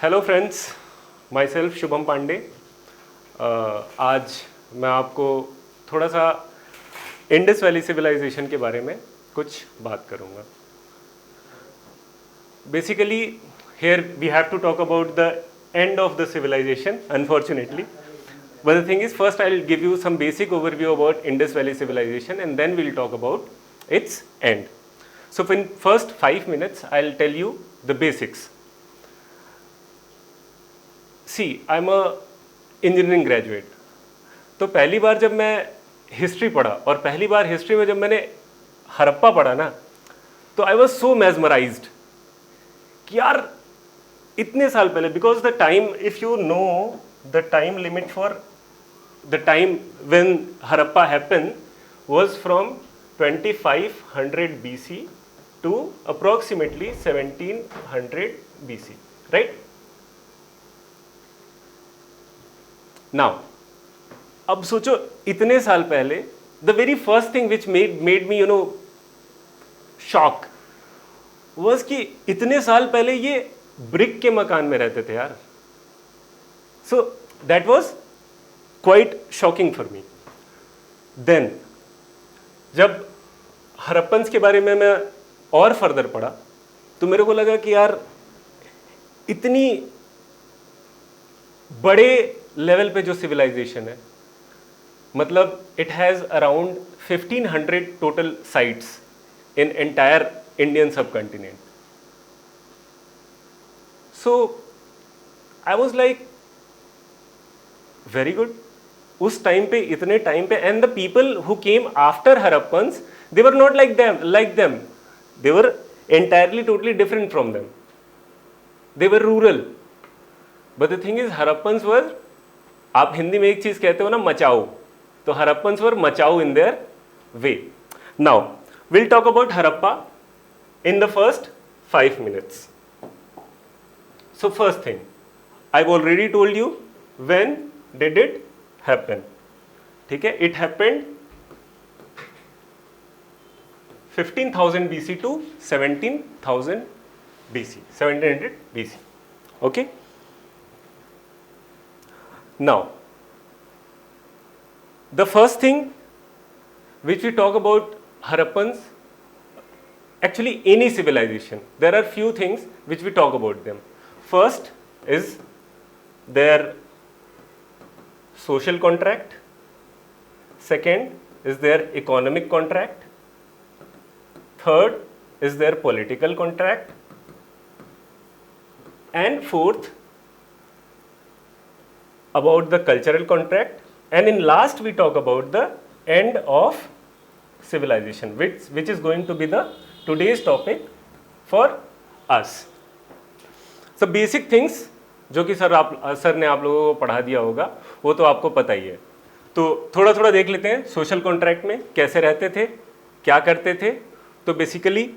Hello friends, myself Shubham Pandey. आज मैं आपको थोड़ा सा इंडस वैली सिविलाइजेशन के बारे में कुछ बात करूँगा। Basically here we have to talk about the end of the civilization, unfortunately. But the thing is, first I'll give you some basic overview about Indus Valley civilization and then we'll talk about its end. So in first 5 minutes I'll tell you the basics. See, I'm a engineering graduate. तो पहली बार जब मैं history पढ़ा और पहली बार history में जब मैंने हड़प्पा पढ़ा ना, तो आई वॉज सो मेजमराइज्ड कि यार इतने साल पहले, because the time, if you know the time limit for the time when Harappa happen was from 2500 BC to approximately 1700 BC, right? Now, अब सोचो इतने साल पहले, the very first thing which made me shock was कि इतने साल पहले ये ब्रिक के मकान में रहते थे यार. So that was quite shocking for me. Then जब हड़प्पन्स के बारे में मैं और फर्दर पढ़ा तो मेरे को लगा कि यार इतनी बड़े लेवल पे जो सिविलाइजेशन है, मतलब it has around 1500 total sites in entire Indian subcontinent. So I was like very good. उस टाइम पे, इतने टाइम पे, and the people who came after Harappans, they were not like them. They were entirely, totally different from them. They were rural. But the thing is, Harappans were, आप हिंदी में एक चीज कहते हो ना, मचाऊ. तो Harappans were मचाऊ in their way. Now, we'll talk about Harappa in the first 5 minutes. So first thing, I've already told you when did it happen. ठीक है, it happened 15,000 BC to 17,000 BC, 1700 BC. Okay. Now, the first thing which we talk about Harappans, actually any civilization, there are few things which we talk about them. First is their social contract. Second is their economic contract. Third is their political contract. And fourth, about the cultural contract. And in last we talk about the end of civilization, which is going to be the today's topic for us. So basic things जो कि sir ने आप लोगों को पढ़ा दिया होगा वो तो आपको पता ही है. तो थोड़ा थोड़ा देख लेते हैं. सोशल कॉन्ट्रैक्ट में कैसे रहते थे, क्या करते थे. तो basically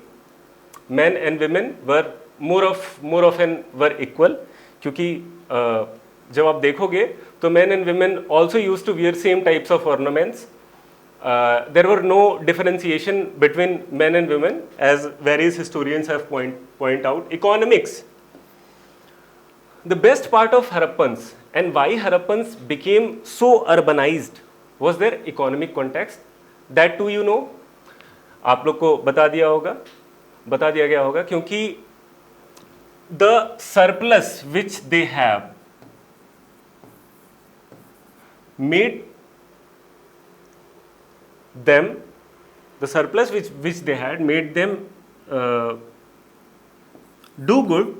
man and women were more of an were equal, क्योंकि जब आप देखोगे तो man and women also use to wear same types of ornaments. There were no differentiation between man and women as various historians have point out. Economics, the best part of Harappans and why Harappans became so urbanized was their economic context. That too you know, आप लोग को बता दिया गया होगा, क्योंकि the surplus which they have made them, the surplus which they had made them do good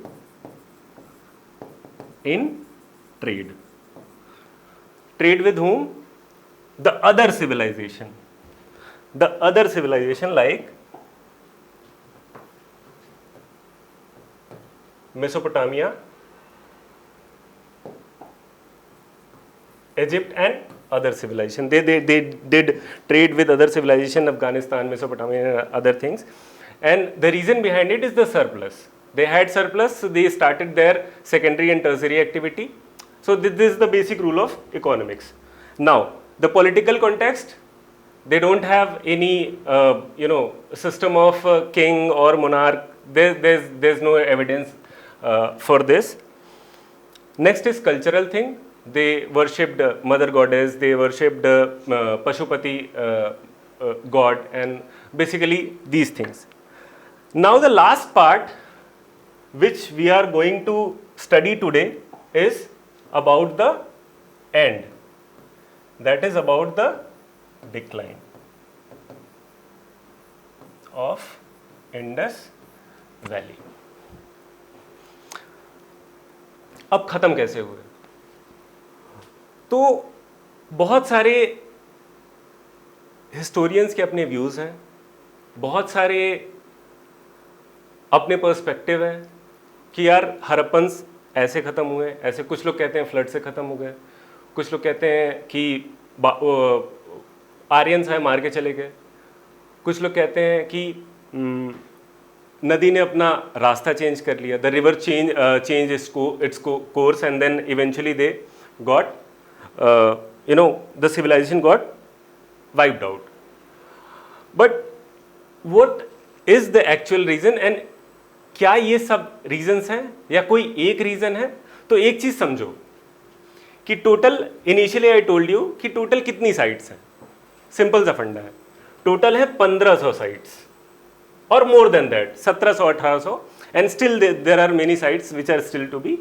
in trade. Trade with whom? The other civilization. The other civilization like Mesopotamia, Egypt and other civilization. They did trade with other civilization, Afghanistan, Mesopotamia and other things. And the reason behind it is the surplus. They had surplus, so they started their secondary and tertiary activity. So this is the basic rule of economics. Now, the political context, they don't have any system of king or monarch. There's no evidence for this. Next is cultural thing. They worshipped mother goddess, they worshipped Pashupati god, and basically these things. Now the last part which we are going to study today is about the end. That is about the decline of Indus Valley. अब खत्म कैसे हुए? तो बहुत सारे historians के अपने views हैं, बहुत सारे अपने पर्सपेक्टिव हैं कि यार हरप्पन्स ऐसे ख़त्म हुए, ऐसे कुछ लोग कहते हैं फ्लड से ख़त्म हो गए, कुछ लोग कहते हैं कि आर्यंस आए मार के चले गए, कुछ लोग कहते हैं कि नदी ने अपना रास्ता चेंज कर लिया, the river change its course and then eventually they got the civilization got wiped out. But what is the actual reason, and क्या ये सब रीजंस हैं या कोई एक रीजन है? तो एक चीज समझो कि total, initially I told you कि टोटल कितनी साइट्स हैं. सिंपल सा फंडा है, टोटल है 1500 साइट्स और more than that 1700 1800, and still there are many sites which are still to be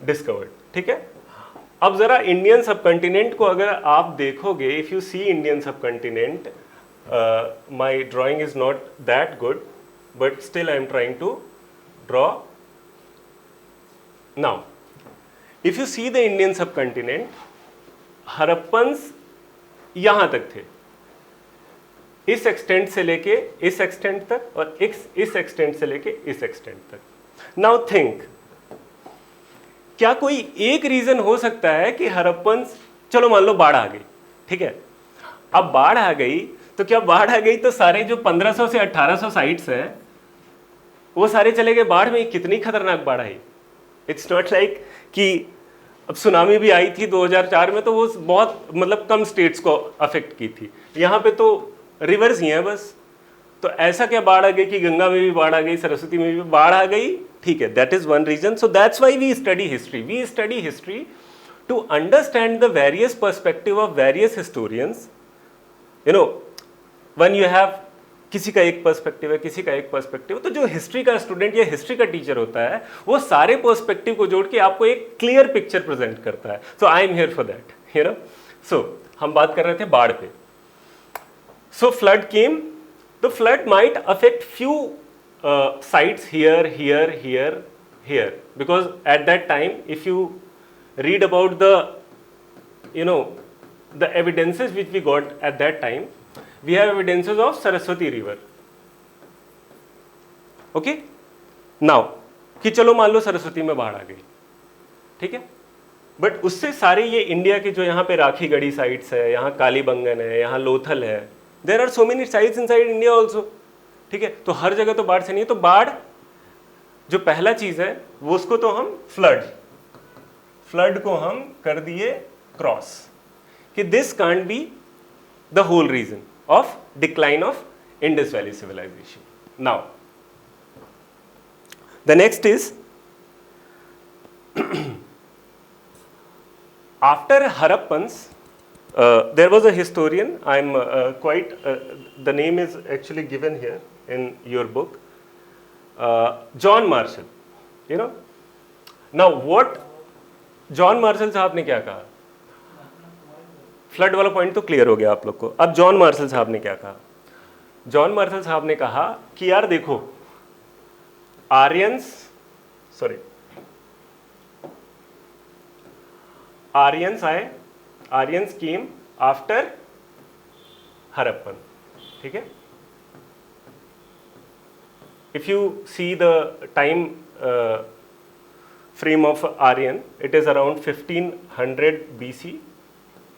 discovered. ठीक है. अब जरा इंडियन सब कॉन्टिनेंट को अगर आप देखोगे, if you see Indian subcontinent, my drawing is not that good but still I am trying to draw. Now if you see the Indian subcontinent, Harappans यहां तक थे, इस एक्सटेंट से लेके इस एक्सटेंट तक, और इस एक्सटेंट से लेके इस एक्सटेंट तक. नाउ थिंक, क्या कोई एक रीजन हो सकता है कि हरप्पन्स, चलो मान लो बाढ़ आ गई, ठीक है, अब बाढ़ आ गई तो क्या बाढ़ आ गई तो सारे जो 1500 से 1800 साइट्स हैं वो सारे चले गए बाढ़ में? कितनी खतरनाक बाढ़ आई. इट्स नॉट लाइक कि अब सुनामी भी आई थी 2004 में, तो वो बहुत मतलब कम स्टेट्स को अफेक्ट की थी. यहाँ पे तो रिवर्स ही हैं बस. तो ऐसा क्या बाढ़ आ गई कि गंगा में भी बाढ़ आ गई, सरस्वती में भी बाढ़ आ गई? ठीक है, that is one reason. So that's why we study history. We study history to understand the various perspective of various historians. You know, when you have, किसी का एक पर्सपेक्टिव है, किसी का एक पर्सपेक्टिव, तो जो हिस्ट्री का स्टूडेंट या हिस्ट्री का टीचर होता है वो सारे पर्सपेक्टिव को जोड़ के आपको एक क्लियर पिक्चर प्रेजेंट करता है. So I am here for that, you know. सो हम बात कर रहे थे बाढ़ पे. So flood came. The flood might affect few sites here, because at that time, if you read about the, the evidences which we got at that time, we have evidences of Saraswati river. Okay? Now, कि चलो मान लो सरस्वती में बाढ़ आ गई, ठीक है, but उससे सारे ये इंडिया के जो यहाँ पे राखी गढ़ी साइट्स है, यहाँ कालीबंगन है, यहाँ लोथल है, there are so many sites inside India also. ठीक है, तो हर जगह तो बाढ़ से नहीं है. तो बाढ़ जो पहला चीज है वो, उसको तो हम फ्लड को हम कर दिए क्रॉस, कि this can't be the whole reason of decline of Indus valley civilization. Now the next is, after Harappans, there was a historian, I'm quite, the name is actually given here in your book, John Marshall, you know. Now what John Marshall साहब ने क्या कहा? Flood वाला point तो clear हो गया आप लोग को. अब जॉन मार्शल साहब ने क्या कहा? जॉन मार्शल साहब ने कहा कि यार देखो, आर्यंस आए, आर्यंस केम आफ्टर हरप्पन. ठीक है, if you see the time frame of Aryan, it is around 1500 BC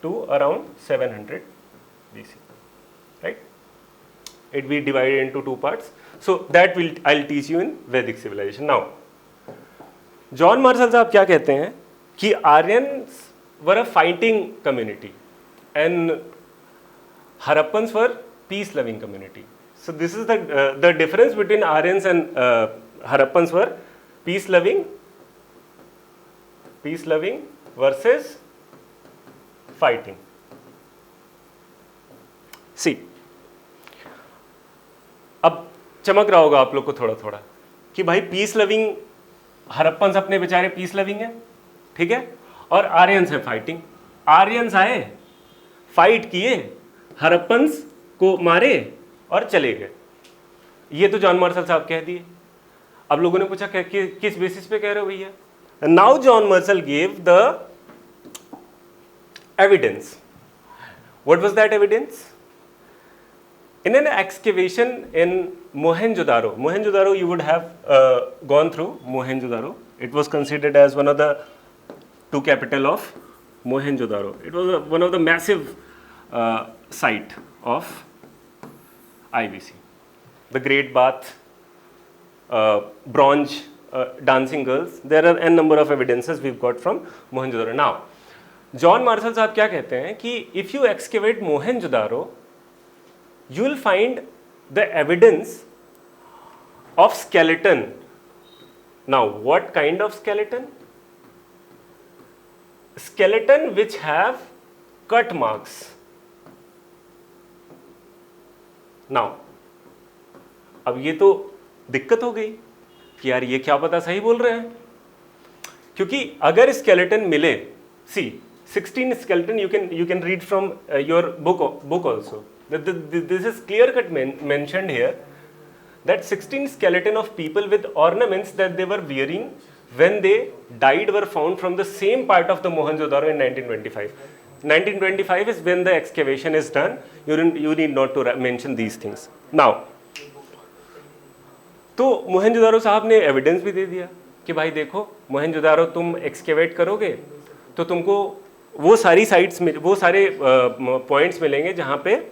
to around 700 BC, right? It will be divided into two parts. So that will I'll teach you in Vedic civilization. Now, John Marshall साहब क्या कहते हैं कि Aryans were a fighting community and Harappans were peace-loving community. So this is the difference between Aryans and Harappans were peace-loving peace loving versus fighting. See, अब चमक रहा होगा आप लोग को थोड़ा थोड़ा कि भाई पीस लविंग, हरप्पन्स अपने बेचारे पीस लविंग है, ठीक है, और आर्यंस है फाइटिंग. आर्यंस आए, फाइट किए, हरप्पन्स को मारे और चले गए. ये तो जॉन मार्शल साहब कह दिए. अब लोगों ने पूछा किस बेसिस पे कह रहे हो भैया? Now John Marshall gave the evidence. What was that evidence? In an excavation in Mohenjo-daro, you would have gone through Mohenjo-daro. It was considered as one of the two capital of Mohenjo-daro. It was one of the massive site of IBC. The Great Bath, bronze dancing girls. There are n number of evidences we've got from Mohenjo-daro. Now, John Marshall साहब क्या कहते हैं कि if you excavate Mohenjo-daro, you will find the evidence of skeleton. Now, what kind of skeleton? Skeleton which have cut marks. Now, अब ये तो दिक्कत हो गई कि यार ये क्या पता सही बोल रहे हैं, क्योंकि अगर skeleton मिले, see 16 skeleton you can read from your book also. This is clear cut mentioned here that 16 skeleton of people with ornaments that they were wearing when they died were found from the same part of the Mohenjo-daro in 1925. 1925 is when the excavation is done. You need not to mention these things. Now, तो मोहनजोदारो साहब ने evidence भी दे दिया कि भाई देखो, मोहनजोदारो तुम excavate करोगे तो तुमको वो सारी साइट्स में वो सारे पॉइंट्स मिलेंगे जहाँ पे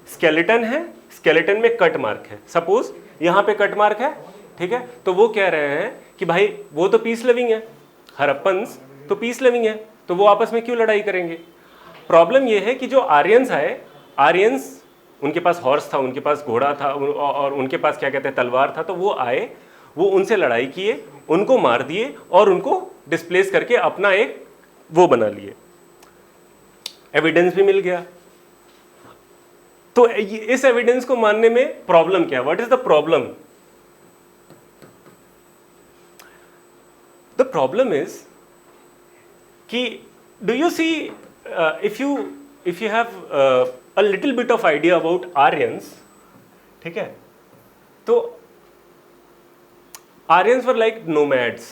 स्केलेटन है, स्केलेटन में कट मार्क है. सपोज यहाँ पे कट मार्क है, ठीक है, तो वो कह रहे हैं कि भाई वो तो पीस लविंग है, हरप्पन्स तो पीस लविंग है, तो वो आपस में क्यों लड़ाई करेंगे. प्रॉब्लम ये है कि जो आर्यंस आए, आर्यंस उनके पास हॉर्स था, उनके पास घोड़ा था और उनके पास क्या कहते हैं तलवार था, तो वो आए, वो उनसे लड़ाई किए, उनको मार दिए और उनको डिस्प्लेस करके अपना एक वो बना लिए. एविडेंस भी मिल गया. तो इस एविडेंस को मानने में प्रॉब्लम क्या है? What is the problem? The problem is कि do you see, if you have a little bit of idea about Aryans, ठीक है, तो Aryans were like nomads,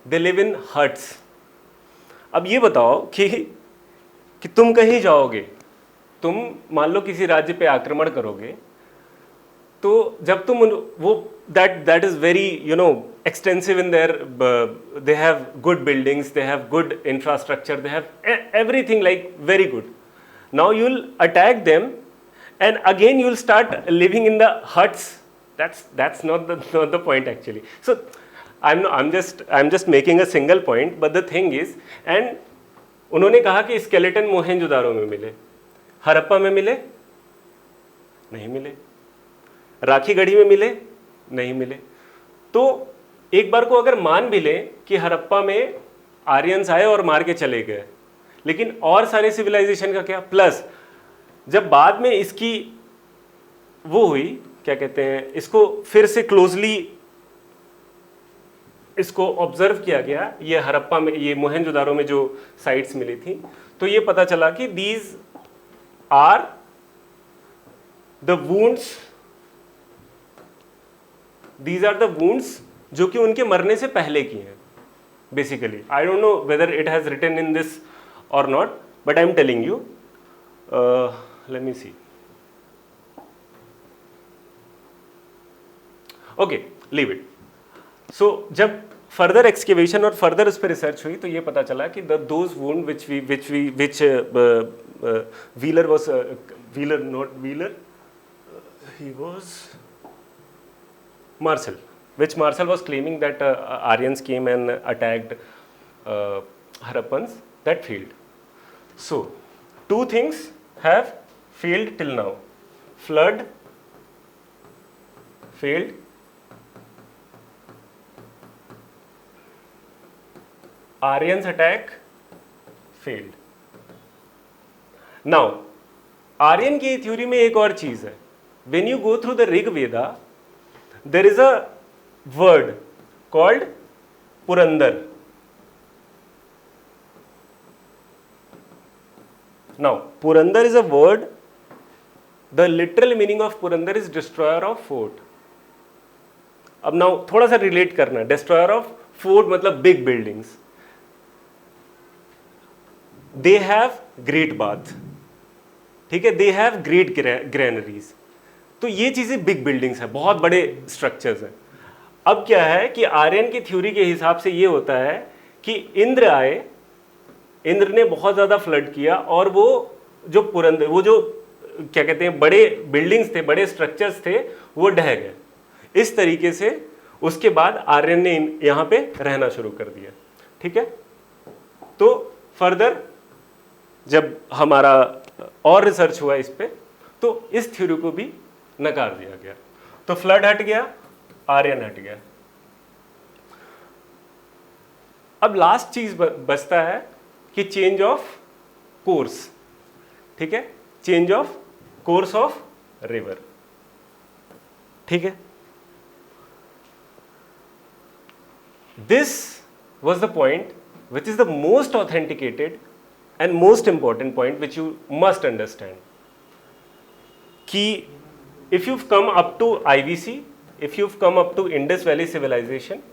they live in huts. अब ये बताओ कि तुम कहीं जाओगे, तुम मान लो किसी राज्य पे आक्रमण करोगे, तो जब तुम वो that is very extensive in their they have good buildings, they have good infrastructure, they have everything like very good. Now you will attack them and again you will start living in the huts. That's not the point actually. So I'm just making a single point, but the thing is, and उन्होंने कहा कि skeleton Mohenjo-daro में मिले, हरप्पा में मिले नहीं मिले, राखी गढ़ी में मिले नहीं मिले. तो एक बार को अगर मान भी लें कि हरप्पा में आर्यंस आए और मार के चले गए, लेकिन और सारे सिविलाइजेशन का क्या? प्लस जब बाद में इसकी वो हुई, क्या कहते हैं, इसको फिर से क्लोजली इसको ऑब्जर्व किया गया, ये हरप्पा में, ये मोहेंजोदारो में जो साइट्स मिली थी, तो ये पता चला कि दीज आर द वुंड्स जो कि उनके मरने से पहले की हैं. Basically I don't know whether it has written in this or not, but I am telling you. Let me see. Okay, leave it. So जब further excavation और further उस पर research हुई, तो ये पता चला कि those wound which Wheeler was he was Marshall, which Marshall was claiming that Aryans came and attacked Harappans, that failed. So, two things have failed till now. Flood failed, Aryans attack failed. Now, Aryan की theory में एक और चीज है. When you go through the Rig Veda, there is a word called Purandar. Now, Purandar is a word. The literal meaning of Purandar is destroyer of fort. अब now थोड़ा सा relate करना. डिस्ट्रॉयर ऑफ फोर्ट मतलब big buildings. They have great bath, ठीक है, they have great granaries. तो ये चीजें बिग बिल्डिंग्स है, बहुत बड़े स्ट्रक्चर्स हैं. अब क्या है कि आर्यन की थ्योरी के हिसाब से ये होता है कि इंद्र आए, इंद्र ने बहुत ज्यादा फ्लड किया और वो जो पुरंदर, वो जो क्या कहते हैं बड़े बिल्डिंग्स थे, बड़े स्ट्रक्चर्स थे, वो ढह गए. इस तरीके से उसके बाद आर्यन ने यहाँ पे रहना शुरू कर दिया. ठीक है. तो फर्दर जब हमारा और रिसर्च हुआ इस पे, तो इस थ्योरी को भी नकार दिया गया. तो फ्लड हट गया, आर्यन हट गया. अब लास्ट चीज बचता है कि चेंज ऑफ कोर्स. ठीक है, change of course of river. ठीक है. This was the point which is the most authenticated and most important point which you must understand. कि if you've come up to IVC, if you've come up to Indus Valley Civilization,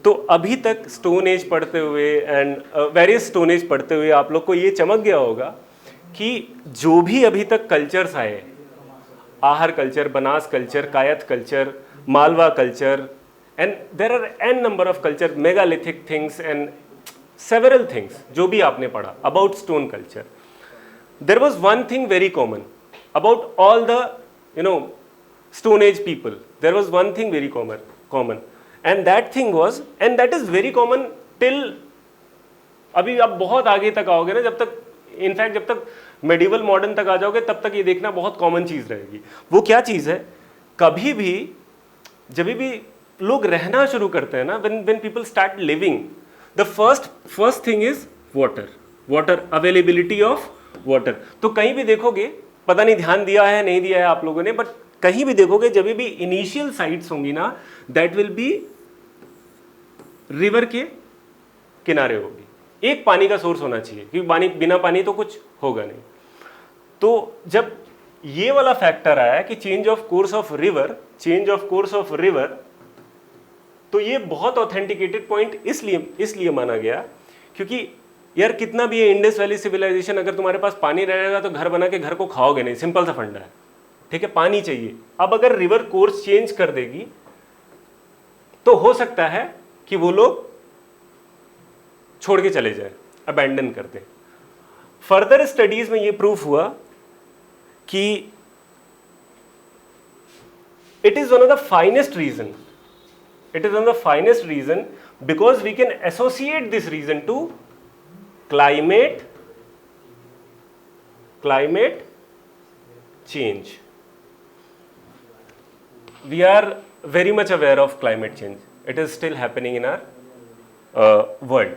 तो अभी तक stone age पढ़ते हुए and various stone age पढ़ते हुए आप लोग को ये चमक गया होगा कि जो भी अभी तक कल्चर्स आए, आहर culture, Banas culture, Kayath culture, Malwa culture, and there are n number of culture, megalithic things and several things जो भी आपने पढ़ा about stone culture. There was one thing very common about all the stone age people. There was one thing very common and that thing was, and that is very common till अभी आप बहुत आगे तक आओगे ना, जब तक in fact जब तक मेडिवल मॉडर्न तक आ जाओगे तब तक ये देखना बहुत कॉमन चीज रहेगी. वो क्या चीज है? कभी भी जब भी लोग रहना शुरू करते हैं ना, when people start living, the first thing is water availability of water. तो कहीं भी देखोगे, पता नहीं ध्यान दिया है नहीं दिया है आप लोगों ने, बट कहीं भी देखोगे जब भी इनिशियल साइट्स होंगी ना, दैट विल बी रिवर के किनारे होगी. एक पानी का सोर्स होना चाहिए क्योंकि बिना पानी तो कुछ होगा नहीं. तो जब ये वाला फैक्टर आया कि change of course of river, तो ये बहुत ऑथेंटिकेटेड पॉइंट इसलिए माना गया क्योंकि यार कितना भी है इंडस वैली सिविलाइजेशन, अगर तुम्हारे पास पानी रहेगा तो घर बना के घर को खाओगे नहीं. सिंपल सा फंडा है. ठीक है, पानी चाहिए. अब अगर रिवर कोर्स चेंज कर देगी तो हो सकता है कि वो लोग छोड़ के चले जाए, अबैंडन कर दें. फर्दर स्टडीज में ये प्रूफ हुआ कि it is one of the finest reason. It is one of the finest reason because we can associate this reason to climate change. We are very much aware of climate change. It is still happening in our world.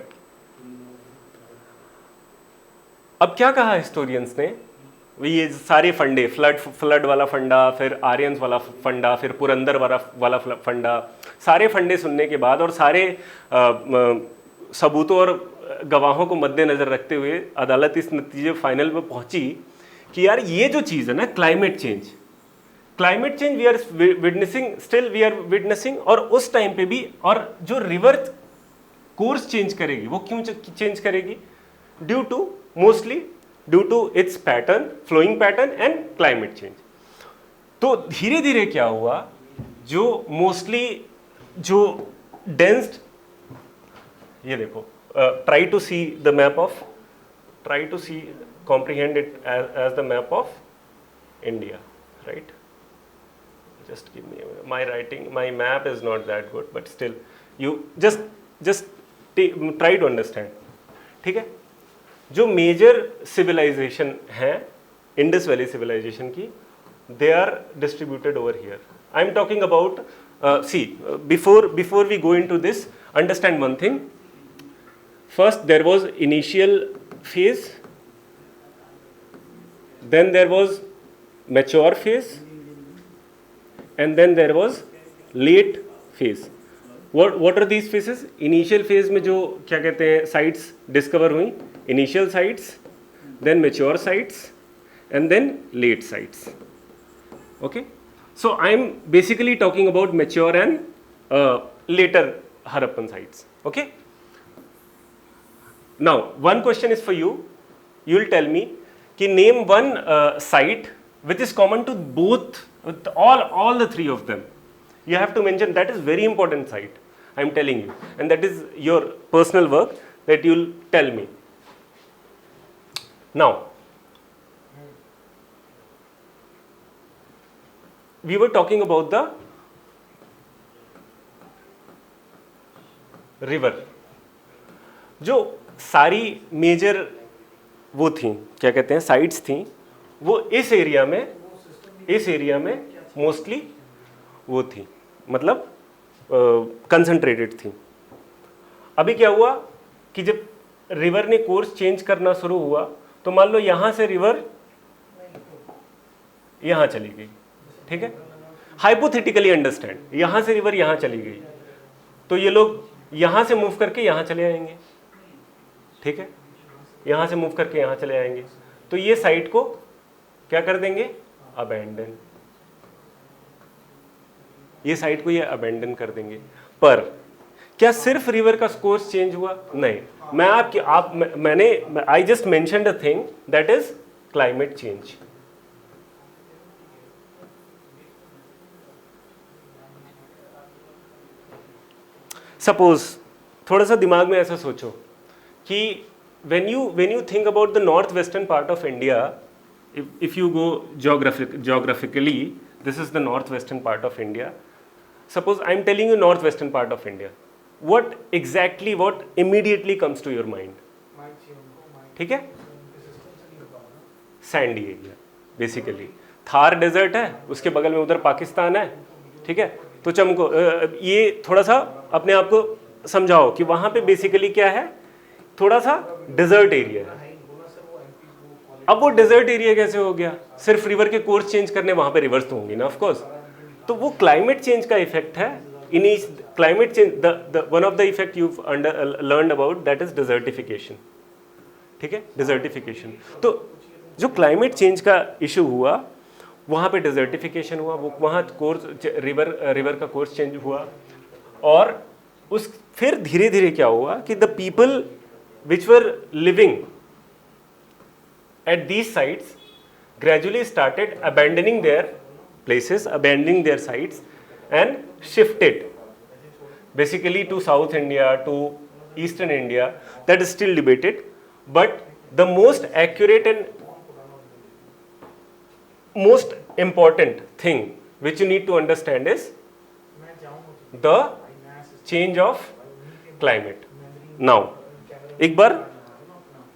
अब क्या कहा historians ने? ये सारे फंडे, flood वाला फंडा, फिर आर्यंस वाला फंडा, फिर पुरंदर वाला फंडा, सारे फंडे सुनने के बाद और सारे सबूतों और गवाहों को मद्देनजर रखते हुए अदालत इस नतीजे फाइनल पे पहुंची कि यार ये जो चीज़ है ना, climate change we are witnessing, और उस टाइम पे भी. और जो रिवर कोर्स चेंज करेगी, वो क्यों चेंज करेगी? Mostly due to its pattern, flowing pattern and climate change. तो धीरे धीरे क्या हुआ, जो मोस्टली जो डेंस्ड, ये देखो, try to see comprehend it as the map of India, right? Just give me my map is not that good, but still you just try to understand. ठीक है. जो मेजर सिविलाइजेशन है Indus valley civilization की, they are distributed over here. I am talking about, see, before we go into this, understand one thing. First there was initial phase, then there was mature phase, and then there was late phase. What are these phases? Initial phase में जो क्या कहते हैं sites discover हुई, initial sites, then mature sites, and then late sites. Okay, so I'm basically talking about mature and later Harappan sites. Okay, now one question is for you. You will tell me कि name one site which is common to both, all the three of them. You have to mention, that is very important site, I am telling you, and that is your personal work that you will tell me. Now, we were talking about the river. जो सारी major वो थी, क्या कहते हैं, sites थी, वो इस एरिया में मोस्टली वो थी, मतलब कंसंट्रेटेड थी. अभी क्या हुआ कि जब रिवर ने कोर्स चेंज करना शुरू हुआ, तो मान लो यहाँ से रिवर यहाँ चली गई, ठीक है, हाइपोथेटिकली अंडरस्टैंड, यहाँ से रिवर यहाँ चली गई, तो ये लोग यहाँ से मूव करके यहाँ चले आएंगे, ठीक है, यहाँ से मूव करके यहाँ चले आएंगे, तो ये साइट को क्या कर देंगे, अबैंडन, ये साइट को ये अबैंडन कर देंगे. पर क्या सिर्फ रिवर का कोर्स चेंज हुआ? नहीं, मैंने I just mentioned a thing, that is climate change. Suppose थोड़ा सा दिमाग में ऐसा सोचो कि when you think about the northwestern part of India, if you go geographically, this is the northwestern part of India. Suppose I am telling you northwestern part of India, what immediately comes to your mind? ठीक है, sandy area basically. Thar desert है, उसके बगल में उधर पाकिस्तान है, ठीक है, तो चमको ये थोड़ा सा अपने आप को समझाओ कि वहाँ पे बेसिकली क्या है, थोड़ा सा डेजर्ट एरिया है. अब वो डेजर्ट एरिया कैसे हो गया? सिर्फ रिवर के कोर्स चेंज करने, वहाँ पे रिवर्स तो होंगी ना, ऑफ कोर्स. तो वो क्लाइमेट चेंज का इफेक्ट है. Climate change, one of the effect you learn about, that is desertification. ठीक है, डिजर्टिफिकेशन. तो जो क्लाइमेट चेंज का इशू हुआ, वहाँ पे डिजर्टिफिकेशन हुआ, वो वहाँ कोर्स रिवर का कोर्स चेंज हुआ, और उस फिर धीरे धीरे क्या हुआ कि the people which were living at these sites gradually started abandoning their places, abandoning their sites, and shifted basically to South India, to Eastern India. That is still debated, but the most accurate and most important thing which you need to understand is the change of climate. Now एक बार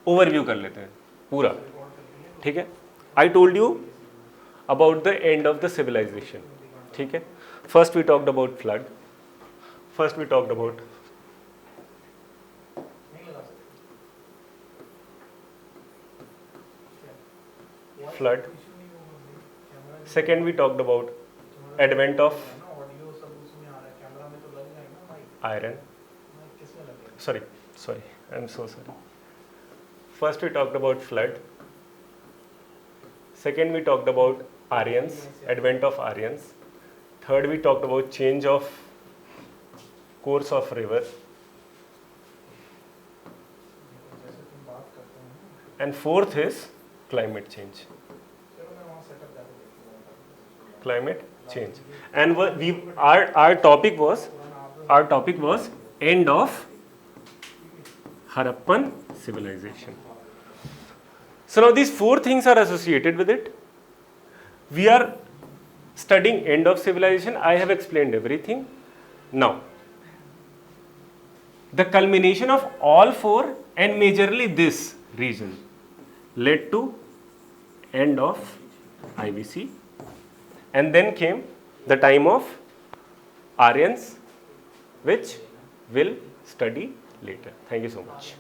overview कर लेते हैं पूरा, ठीक है. I told you about the end of the civilization, ठीक है. First we talked about flood, first we talked about flood, second we talked about advent of iron, sorry, I'm so sorry. First we talked about flood, second we talked about Aryans, advent of Aryans, third we talked about change of course of river, and fourth is climate change. Climate change. And our topic was end of Harappan civilization. So now these four things are associated with it. We are studying end of civilization. I have explained everything. Now, the culmination of all four, and majorly this region, led to end of IBC, and then came the time of Aryans, which we'll study later. Thank you so much.